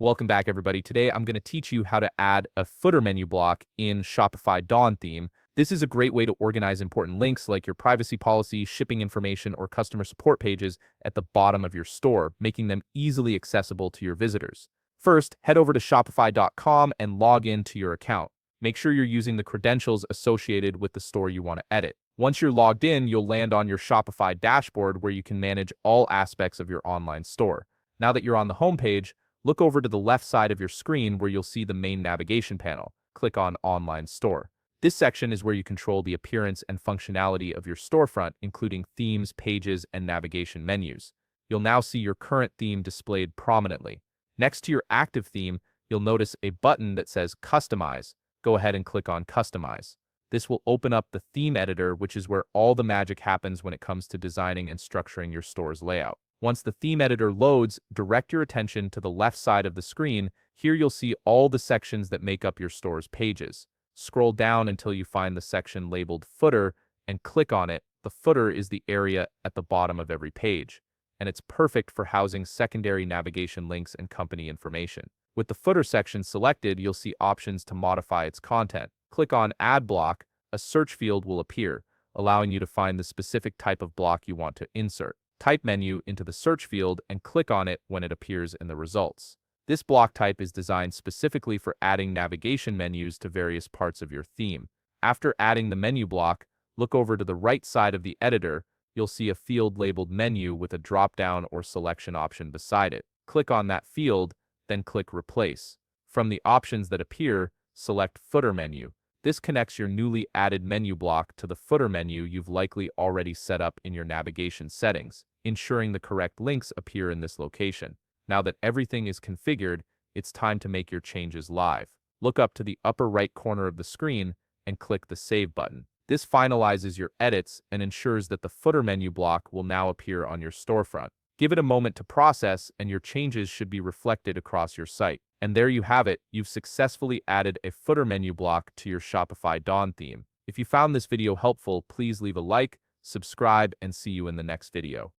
Welcome back, everybody. Today, I'm going to teach you how to add a footer menu block in Shopify Dawn theme. This is a great way to organize important links like your privacy policy, shipping information, or customer support pages at the bottom of your store, making them easily accessible to your visitors. First, head over to Shopify.com and log in to your account. Make sure you're using the credentials associated with the store you want to edit. Once you're logged in, you'll land on your Shopify dashboard where you can manage all aspects of your online store. Now that you're on the homepage, look over to the left side of your screen where you'll see the main navigation panel. Click on Online Store. This section is where you control the appearance and functionality of your storefront, including themes, pages, and navigation menus. You'll now see your current theme displayed prominently. Next to your active theme, you'll notice a button that says Customize. Go ahead and click on Customize. This will open up the theme editor, which is where all the magic happens when it comes to designing and structuring your store's layout. Once the theme editor loads, direct your attention to the left side of the screen. Here you'll see all the sections that make up your store's pages. Scroll down until you find the section labeled Footer and click on it. The footer is the area at the bottom of every page, and it's perfect for housing secondary navigation links and company information. With the footer section selected, you'll see options to modify its content. Click on Add Block. A search field will appear, allowing you to find the specific type of block you want to insert. Type menu into the search field and click on it when it appears in the results. This block type is designed specifically for adding navigation menus to various parts of your theme. After adding the menu block, look over to the right side of the editor. You'll see a field labeled Menu with a drop-down or selection option beside it. Click on that field, then click Replace. From the options that appear, select Footer Menu. This connects your newly added menu block to the footer menu you've likely already set up in your navigation settings, ensuring the correct links appear in this location. Now that everything is configured, it's time to make your changes live. Look up to the upper right corner of the screen and click the Save button. This finalizes your edits and ensures that the footer menu block will now appear on your storefront. Give it a moment to process, and your changes should be reflected across your site. And there you have it. You've successfully added a footer menu block to your Shopify Dawn theme. If you found this video helpful, please leave a like, subscribe, and see you in the next video.